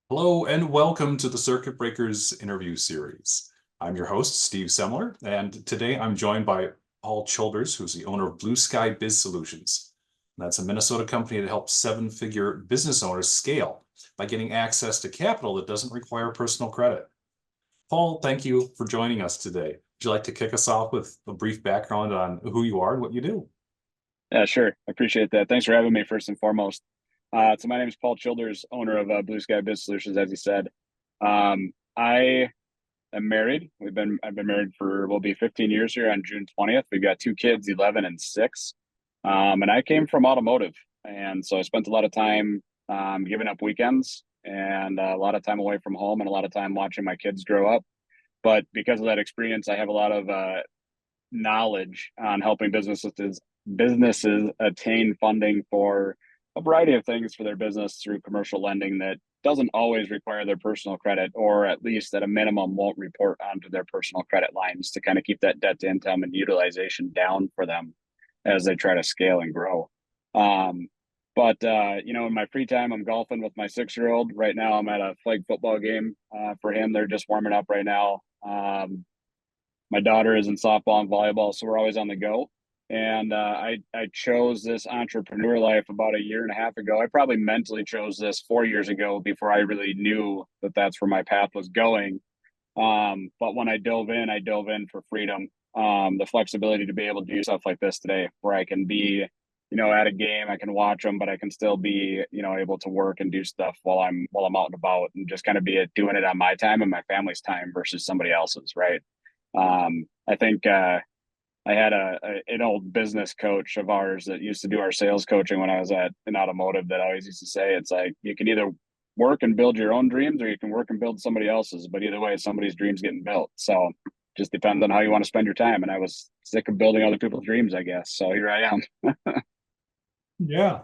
Hello and welcome to the Circuit Breakers interview series. I'm your host, Steve Semler, and today I'm joined by Paul Childers, who's the owner of Blue Sky Biz Solutions. That's a Minnesota company that helps seven-figure business owners scale by getting access to capital that doesn't require personal credit. Paul, thank you for joining us today. Would you like to kick us off with a brief background on who you are and what you do? Yeah, sure. I appreciate that. Thanks for having me first and foremost. So my name is Paul Childers, owner of Blue Sky Biz Solutions, as you said. I am married. I've been married for, will be 15 years here on June 20th. We've got two kids, 11 and 6. And I came from automotive. And so I spent a lot of time giving up weekends and a lot of time away from home and a lot of time watching my kids grow up. But because of that experience, I have a lot of knowledge on helping businesses attain funding for a variety of things for their business through commercial lending that doesn't always require their personal credit, or at least at a minimum won't report onto their personal credit lines, to kind of keep that debt to income and utilization down for them as they try to scale and grow. But in my free time, I'm golfing with my 6-year-old. Right now, I'm at a flag football game for him. They're just warming up right now. My daughter is in softball and volleyball, so we're always on the go. And I chose this entrepreneur life about a year and a half ago. I probably mentally chose this 4 years ago before I really knew that that's where my path was going. But when I dove in for freedom, the flexibility to be able to do stuff like this today, where I can be, at a game, I can watch them, but I can still be, able to work and do stuff while I'm out and about, and just kind of doing it on my time and my family's time versus somebody else's, right? I think I had an old business coach of ours that used to do our sales coaching when I was at an automotive, that always used to say, it's like, you can either work and build your own dreams, or you can work and build somebody else's, but either way, somebody's dreams getting built. So just depends on how you want to spend your time. And I was sick of building other people's dreams, I guess. So here I am. Yeah.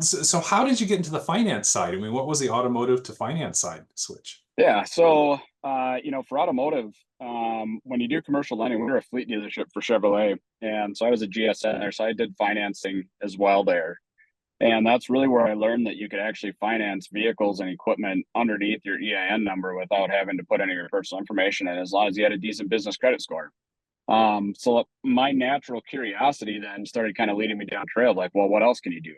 So how did you get into the finance side? I mean, what was the automotive to finance side switch? Yeah. So, for automotive, when you do commercial lending, we were a fleet dealership for Chevrolet. And so I was a GSN there. So I did financing as well there. And that's really where I learned that you could actually finance vehicles and equipment underneath your EIN number without having to put any of your personal information in, as long as you had a decent business credit score. So my natural curiosity then started kind of leading me down trail of like, well, what else can you do?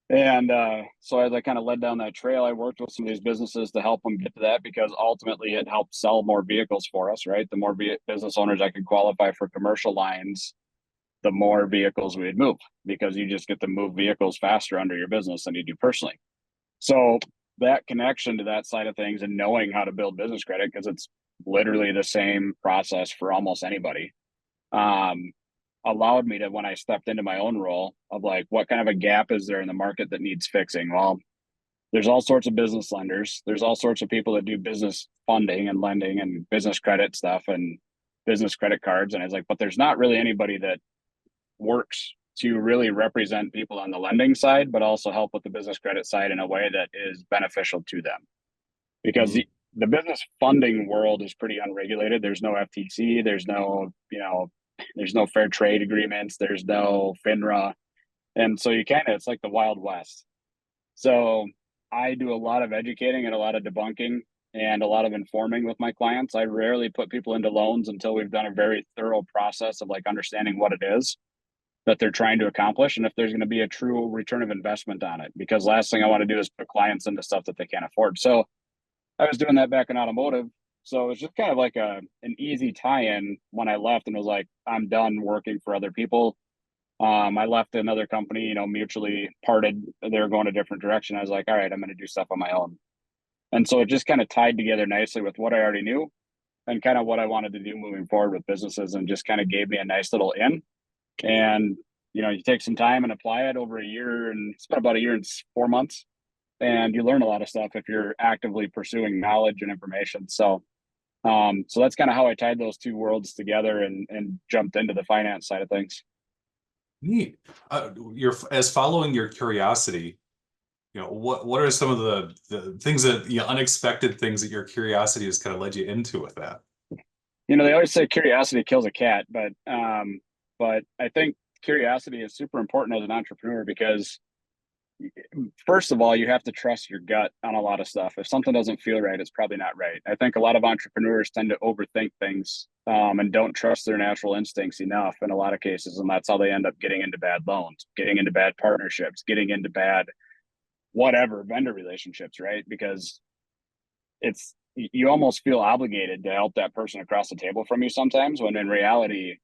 And so as I kind of led down that trail, I worked with some of these businesses to help them get to that, because ultimately it helped sell more vehicles for us, right? The more business owners I could qualify for commercial lines, the more vehicles we would move, because you just get to move vehicles faster under your business than you do personally. So that connection to that side of things and knowing how to build business credit, because it's literally the same process for almost anybody, um, allowed me to, when I stepped into my own role of like, what kind of a gap is there in the market that needs fixing? Well, there's all sorts of business lenders. There's all sorts of people that do business funding and lending and business credit stuff and business credit cards. And I was like, but there's not really anybody that works to really represent people on the lending side, but also help with the business credit side in a way that is beneficial to them. Because Mhm. the business funding world is pretty unregulated. There's no FTC. There's no fair trade agreements. There's no FINRA. And so it's like the Wild West. So I do a lot of educating and a lot of debunking and a lot of informing with my clients. I rarely put people into loans until we've done a very thorough process of like understanding what it is that they're trying to accomplish, and if there's going to be a true return of investment on it. Because last thing I want to do is put clients into stuff that they can't afford. So I was doing that back in automotive. So it was just kind of like an easy tie-in when I left, and was like, I'm done working for other people. I left another company, mutually parted. They were going a different direction. I was like, all right, I'm going to do stuff on my own. And so it just kind of tied together nicely with what I already knew and kind of what I wanted to do moving forward with businesses, and just kind of gave me a nice little in. And you take some time and apply it over a year, and it's been about a year and 4 months, and you learn a lot of stuff if you're actively pursuing knowledge and information. So that's kind of how I tied those two worlds together, and jumped into the finance side of things. Neat. You're as following your curiosity, what are some of the things that, unexpected things that your curiosity has kind of led you into with that? They always say curiosity kills a cat, but I think curiosity is super important as an entrepreneur, because first of all, you have to trust your gut on a lot of stuff. If something doesn't feel right, it's probably not right. I think a lot of entrepreneurs tend to overthink things, and don't trust their natural instincts enough in a lot of cases. And that's how they end up getting into bad loans, getting into bad partnerships, getting into bad whatever vendor relationships, right? Because it's, you almost feel obligated to help that person across the table from you sometimes, when in reality,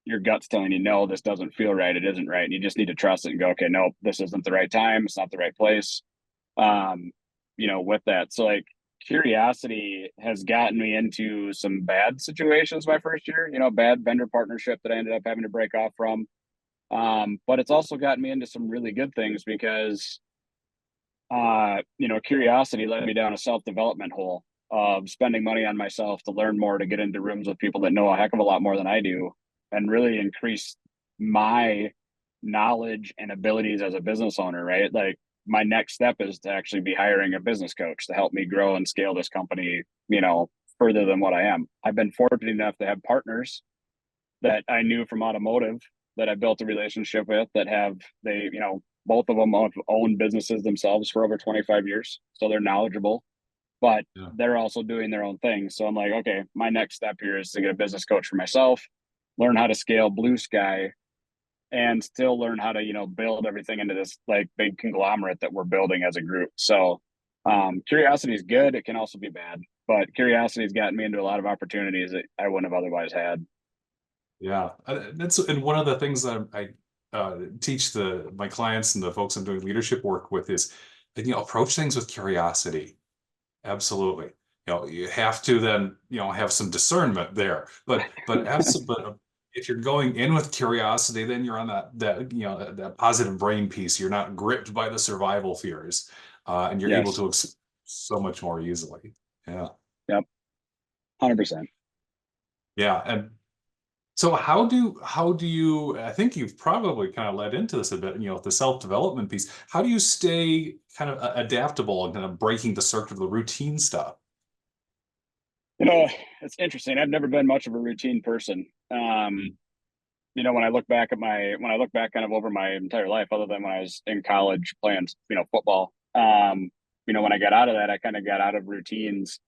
your gut's telling you, no, this doesn't feel right. It isn't right. And you just need to trust it and go, okay, no, this isn't the right time. It's not the right place. Um, with that. So like curiosity has gotten me into some bad situations my first year, bad vendor partnership that I ended up having to break off from. But it's also gotten me into some really good things because, curiosity led me down a self-development hole of spending money on myself to learn more, to get into rooms with people that know a heck of a lot more than I do, and really increase my knowledge and abilities as a business owner, right? Like my next step is to actually be hiring a business coach to help me grow and scale this company, further than what I am. I've been fortunate enough to have partners that I knew from automotive that I built a relationship with that have, both of them have owned businesses themselves for over 25 years. So they're knowledgeable, but Yeah. they're also doing their own thing. So I'm like, okay, my next step here is to get a business coach for myself, learn how to scale Blue Sky, and still learn how to, build everything into this like big conglomerate that we're building as a group. So curiosity is good. It can also be bad, but curiosity has gotten me into a lot of opportunities that I wouldn't have otherwise had. Yeah, that's and one of the things that I teach my clients and the folks I'm doing leadership work with is, approach things with curiosity. Absolutely. You have to then, have some discernment there. But if you're going in with curiosity, then you're on that positive brain piece. You're not gripped by the survival fears, and you're able Yes. to so much more easily. Yeah. Yep. 100%. Yeah. And so how do you, I think you've probably kind of led into this a bit, the self-development piece. How do you stay kind of adaptable and kind of breaking the circuit of the routine stuff? You know, it's interesting. I've never been much of a routine person. When I look back kind of over my entire life, other than when I was in college playing, football, when I got out of that, I kind of got out of routines.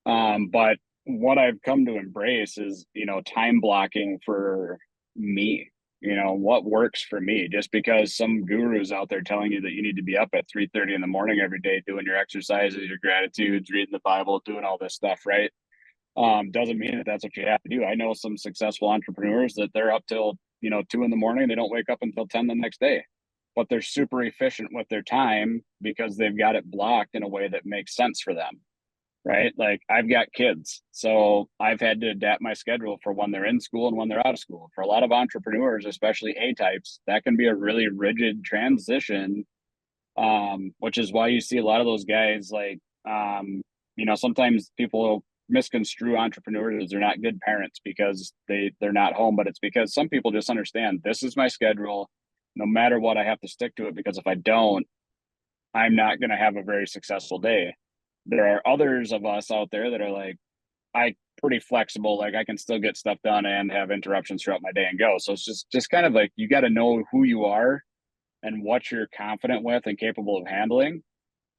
But what I've come to embrace is, time blocking for me, what works for me. Just because some guru's out there telling you that you need to be up at 3:30 in the morning every day, doing your exercises, your gratitudes, reading the Bible, doing all this stuff, right? Doesn't mean that that's what you have to do. I know some successful entrepreneurs that they're up till, 2 in the morning. They don't wake up until 10 the next day, but they're super efficient with their time because they've got it blocked in a way that makes sense for them. Right. Like I've got kids, so I've had to adapt my schedule for when they're in school and when they're out of school. For a lot of entrepreneurs, especially A types, that can be a really rigid transition. Which is why you see a lot of those guys like, sometimes people misconstrue entrepreneurs as they're not good parents because they're not home, but it's because some people just understand this is my schedule. No matter what, I have to stick to it, because if I don't, I'm not going to have a very successful day. There are others of us out there that are like, I pretty flexible, like I can still get stuff done and have interruptions throughout my day and go. So it's just kind of like you got to know who you are and what you're confident with and capable of handling,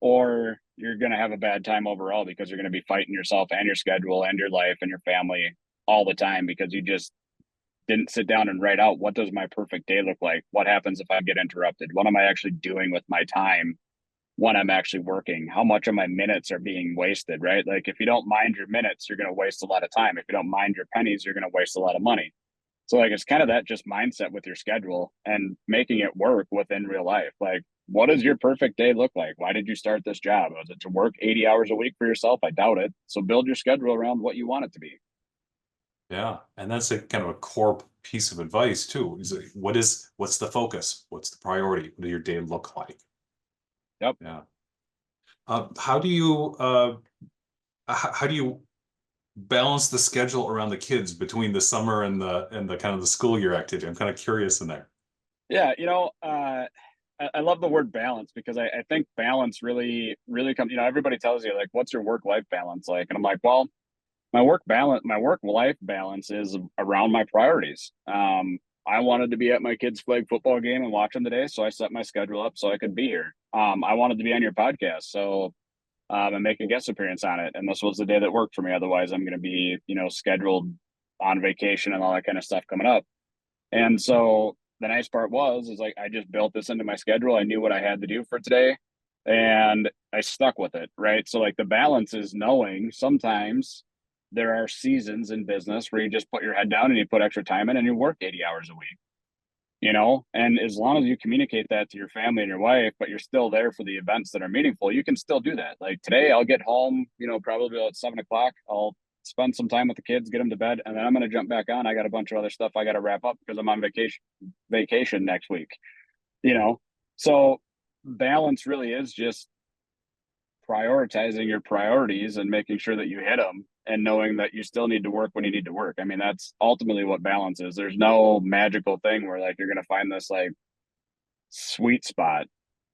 or you're going to have a bad time overall because you're going to be fighting yourself and your schedule and your life and your family all the time because you just didn't sit down and write out, what does my perfect day look like? What happens if I get interrupted? What am I actually doing with my time when I'm actually working? How much of my minutes are being wasted, right? Like if you don't mind your minutes, you're going to waste a lot of time. If you don't mind your pennies, you're going to waste a lot of money. So like it's kind of that just mindset with your schedule and making it work within real life. Like, what does your perfect day look like? Why did you start this job? Was it to work 80 hours a week for yourself? I doubt it. So build your schedule around what you want it to be. Yeah. And that's a kind of a core piece of advice too. What's the focus? What's the priority? What does your day look like? Yep. Yeah. How do you balance the schedule around the kids between the summer and the kind of the school year activity? I'm kind of curious in there. Yeah. I love the word balance because I think balance really, really comes, everybody tells you like, what's your work life balance like? And I'm like, well, my work life balance is around my priorities. I wanted to be at my kid's flag football game and watch them today, so I set my schedule up so I could be here. I wanted to be on your podcast, so and make a guest appearance on it, and this was the day that worked for me. Otherwise, I'm going to be, scheduled on vacation and all that kind of stuff coming up. And so the nice part is like I just built this into my schedule. I knew what I had to do for today, and I stuck with it. Right. So like the balance is knowing sometimes there are seasons in business where you just put your head down and you put extra time in and you work 80 hours a week, and as long as you communicate that to your family and your wife, but you're still there for the events that are meaningful, you can still do that. Like today I'll get home, probably at 7 o'clock. I'll spend some time with the kids, get them to bed, and then I'm going to jump back on. I got a bunch of other stuff I got to wrap up because I'm on vacation next week, you know? So balance really is just prioritizing your priorities and making sure that you hit them and knowing that you still need to work when you need to work. I mean, that's ultimately what balance is. There's no magical thing where like you're going to find this like sweet spot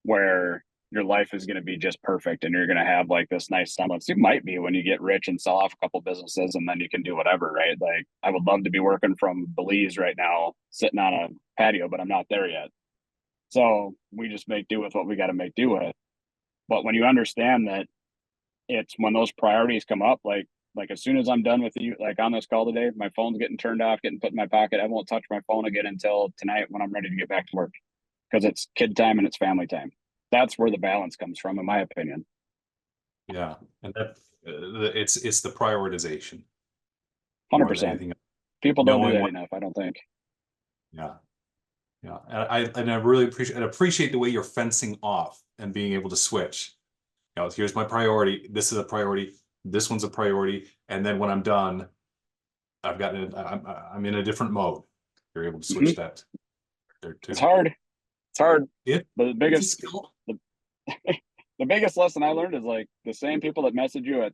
where your life is going to be just perfect and you're going to have like this nice semblance. You might be when you get rich and sell off a couple businesses and then you can do whatever, right? Like I would love to be working from Belize right now, sitting on a patio, but I'm not there yet. So we just make do with what we got to make do with. But when you understand that it's when those priorities come up, like as soon as I'm done with you, like on this call today, my phone's getting turned off, getting put in my pocket. I won't touch my phone again until tonight when I'm ready to get back to work because it's kid time and it's family time. That's where the balance comes from, in my opinion. Yeah, and that it's the prioritization more than 100%. anything. People don't do Knowing that what, enough, I don't think. yeah, yeah, and I really appreciate the way you're fencing off and being able to switch. Here's my priority. This is a priority. This one's a priority, and then when I'm done, I'm in a different mode. You're able to switch Hmm. that there It's too. hard. It's hard. It But the it's a biggest, skill. the, the biggest lesson I learned is like the same people that message you at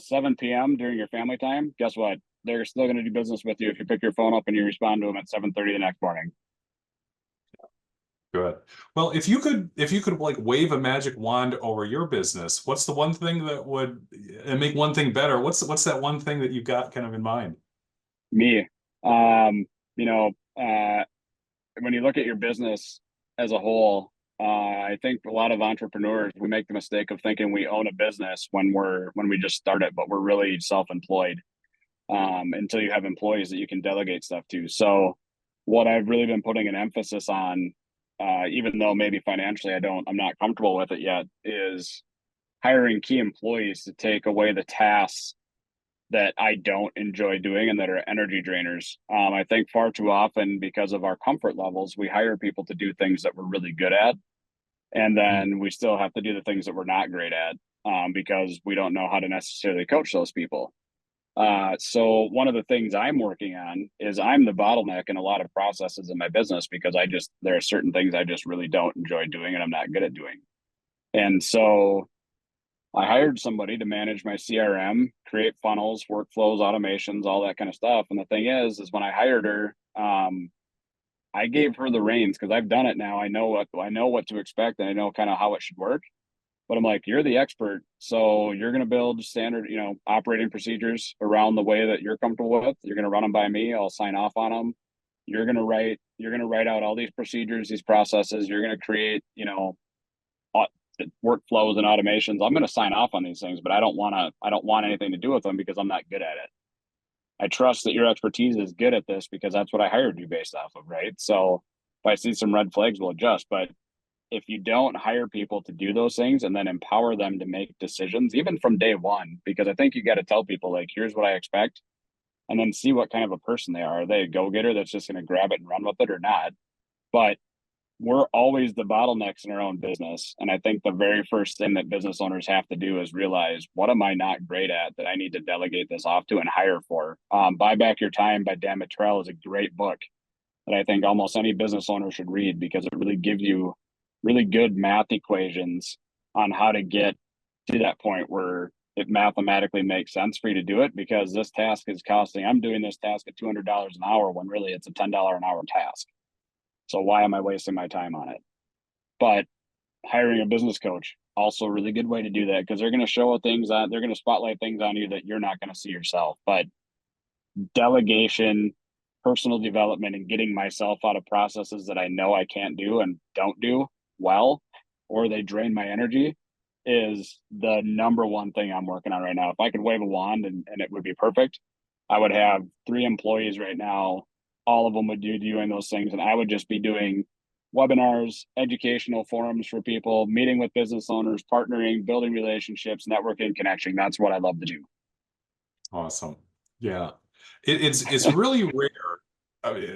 7 p.m. during your family time. Guess what? They're still going to do business with you if you pick your phone up and you respond to them at 7:30 the next morning. Good. Well, if you could like wave a magic wand over your business, what's the one thing that would and make one thing better? What's that one thing that you've got kind of in mind? Me, um, you know, uh, when you look at your business as a whole, I think a lot of entrepreneurs we make the mistake of thinking we own a business when we just start it, but we're really self-employed until you have employees that you can delegate stuff to. So, what I've really been putting an emphasis on, even though maybe financially I'm not comfortable with it yet, is hiring key employees to take away the tasks that I don't enjoy doing and that are energy drainers. I think far too often, because of our comfort levels, we hire people to do things that we're really good at. And Mm. then we still have to do the things that we're not great at because we don't know how to necessarily coach those people. So one of the things I'm working on is I'm the bottleneck in a lot of processes in my business because there are certain things I just really don't enjoy doing and I'm not good at doing. And so I hired somebody to manage my CRM, create funnels, workflows, automations, all that kind of stuff. And the thing is when I hired her, I gave her the reins because I've done it now. I know what to expect and I know kind of how it should work. But I'm like, you're the expert, so you're going to build standard, operating procedures around the way that you're comfortable with. You're going to run them by me. I'll sign off on them. You're going to write out all these procedures, these processes. You're going to create, workflows and automations. I'm going to sign off on these things, but I don't want anything to do with them because I'm not good at it. I trust that your expertise is good at this because that's what I hired you based off of, right? So if I see some red flags, we'll adjust. But if you don't hire people to do those things and then empower them to make decisions, even from day one, because I think you got to tell people, like, here's what I expect, and then see what kind of a person they are. Are they a go getter that's just going to grab it and run with it or not? But we're always the bottlenecks in our own business. And I think the very first thing that business owners have to do is realize, what am I not great at that I need to delegate this off to and hire for? Buy Back Your Time by Dan Mitrell is a great book that I think almost any business owner should read because it really gives you really good math equations on how to get to that point where it mathematically makes sense for you to do it because this task is costing, I'm doing this task at $200 an hour when really it's a $10 an hour task. So why am I wasting my time on it? But hiring a business coach, also a really good way to do that because they're going to show things on, they're going to spotlight things on you that you're not going to see yourself. But delegation personal development and getting myself out of processes that I know I can't do and don't do well, or they drain my energy, is the number one thing I'm working on right now. If I could wave a wand and it would be perfect, I would have 3 employees right now. All of them would be doing those things, and I would just be doing webinars, educational forums for people, meeting with business owners, partnering, building relationships, networking, connecting. That's what I love to do. Awesome. Yeah. It's really rare. I mean,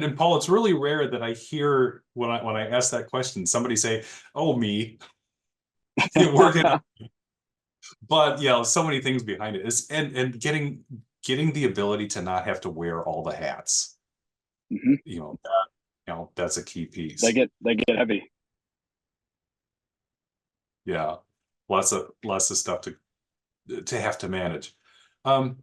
and Paul, it's really rare that I hear when I ask that question, somebody say, "Oh, me, working on," but yeah, so many things behind it. Is and getting the ability to not have to wear all the hats. Mhm. That's a key They piece. get heavy. Yeah. Lots of stuff to have to manage. Um,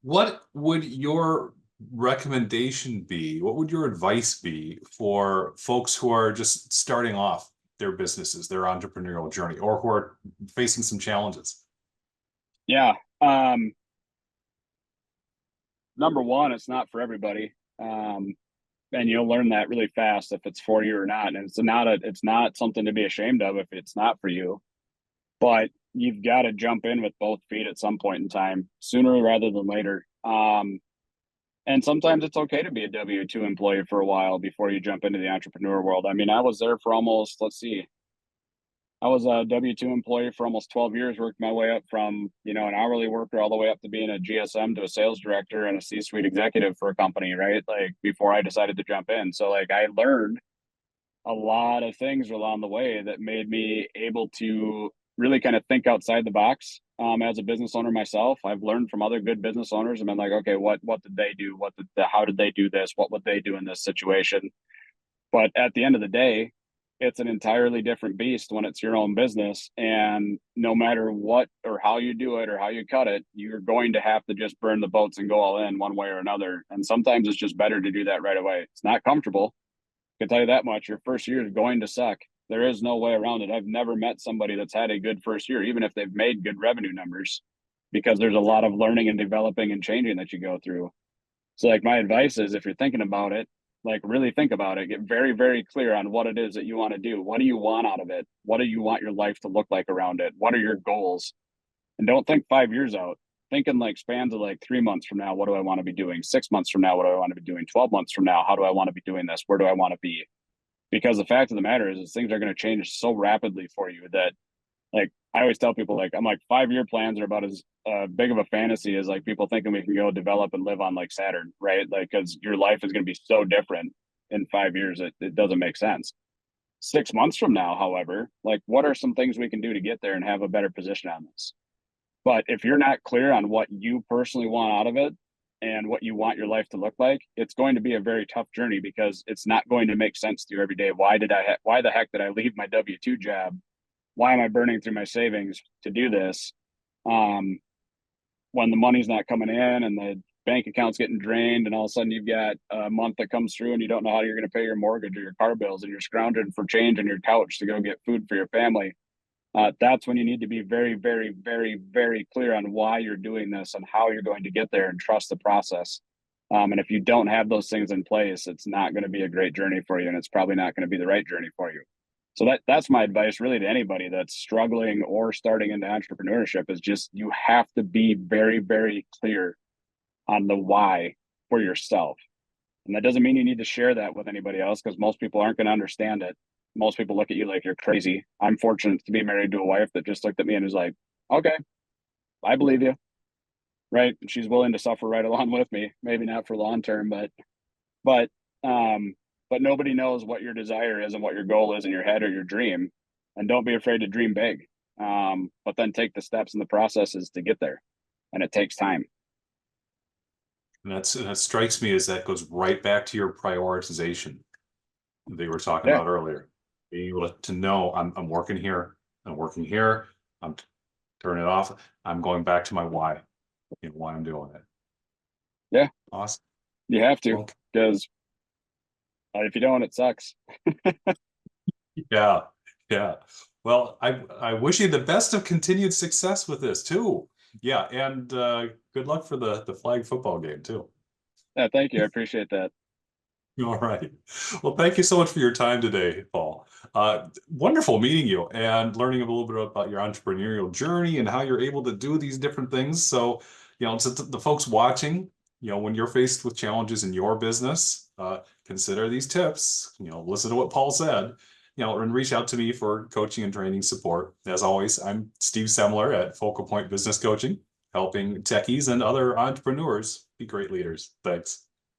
what would your recommendation be? What would your advice be for folks who are just starting off their businesses, their entrepreneurial journey, or who are facing some challenges? Yeah. Number one, it's not for everybody. And you'll learn that really fast if it's for you or not. And it's not something to be ashamed of if it's not for you. But you've got to jump in with both feet at some point in time, sooner rather than later. And sometimes it's okay to be a W-2 employee for a while before you jump into the entrepreneur world. I mean, I was there for almost, let's see, I was a W-2 employee for almost 12 years, worked my way up from, an hourly worker all the way up to being a GSM to a sales director and a C-suite executive for a company, right? Like before I decided to jump in. So like I learned a lot of things along the way that made me able to really kind of think outside the box. As a business owner myself, I've learned from other good business owners and been like, okay, what did they do? How did they do this? What would they do in this situation? But at the end of the day, it's an entirely different beast when it's your own business. And no matter what or how you do it or how you cut it, you're going to have to just burn the boats and go all in one way or another. And sometimes it's just better to do that right away. It's not comfortable. I can tell you that much. Your first year is going to suck. There is no way around it. I've never met somebody that's had a good first year, even if they've made good revenue numbers, because there's a lot of learning and developing and changing that you go through. So like my advice is if you're thinking about it, like really think about it, get very, very clear on what it is that you want to do. What do you want out of it? What do you want your life to look like around it? What are your goals? And don't think 5 years out. Think in like spans of like 3 months from now, what do I want to be doing? 6 months from now, what do I want to be doing? 12 months from now, how do I want to be doing this? Where do I want to be? Because the fact of the matter is things are going to change so rapidly for you that like I always tell people, like, I'm like 5 year plans are about as big of a fantasy as like people thinking we can go develop and live on like Saturn, right? Like, because your life is going to be so different in 5 years, it doesn't make sense. 6 months from now, however, like, what are some things we can do to get there and have a better position on this? But if you're not clear on what you personally want out of it and what you want your life to look like, it's going to be a very tough journey because it's not going to make sense to you every day. Why the heck did I leave my W-2 job? Why am I burning through my savings to do this? Um, when the money's not coming in and the bank account's getting drained, and all of a sudden you've got a month that comes through and you don't know how you're going to pay your mortgage or your car bills, and you're scrounging for change on your couch to go get food for your family. That's when you need to be very, very, very, very clear on why you're doing this and how you're going to get there and trust the process. And if you don't have those things in place, it's not going to be a great journey for you, and it's probably not going to be the right journey for you. So that's my advice really to anybody that's struggling or starting into entrepreneurship is just you have to be very, very clear on the why for yourself. And that doesn't mean you need to share that with anybody else because most people aren't going to understand it. Most people look at you like you're crazy. I'm fortunate to be married to a wife that just looked at me and was like, okay, I believe you. Right. And she's willing to suffer right along with me. Maybe not for long term, but um, but nobody knows what your desire is and what your goal is in your head or your dream. And don't be afraid to dream big. But then take the steps and the processes to get there. And it takes time. And that strikes me as that goes right back to your prioritization they were talking Yeah. about earlier. Being able to know I'm working here, I'm working here, I'm turning it off, I'm going back to my why, why I'm doing it. Yeah. Awesome. You have to, Well, because if you don't, it sucks. yeah, yeah. Well, I wish you the best of continued success with this too. Yeah, and good luck for the flag football game too. Yeah, thank you. I appreciate that. All right. Well, thank you so much for your time today, Paul. Wonderful meeting you and learning a little bit about your entrepreneurial journey and how you're able to do these different things. So, to the folks watching, when you're faced with challenges in your business, consider these tips, listen to what Paul said, and reach out to me for coaching and training support. As always, I'm Steve Semler at FocalPoint Business Coaching, helping techies and other entrepreneurs be great leaders. Thanks.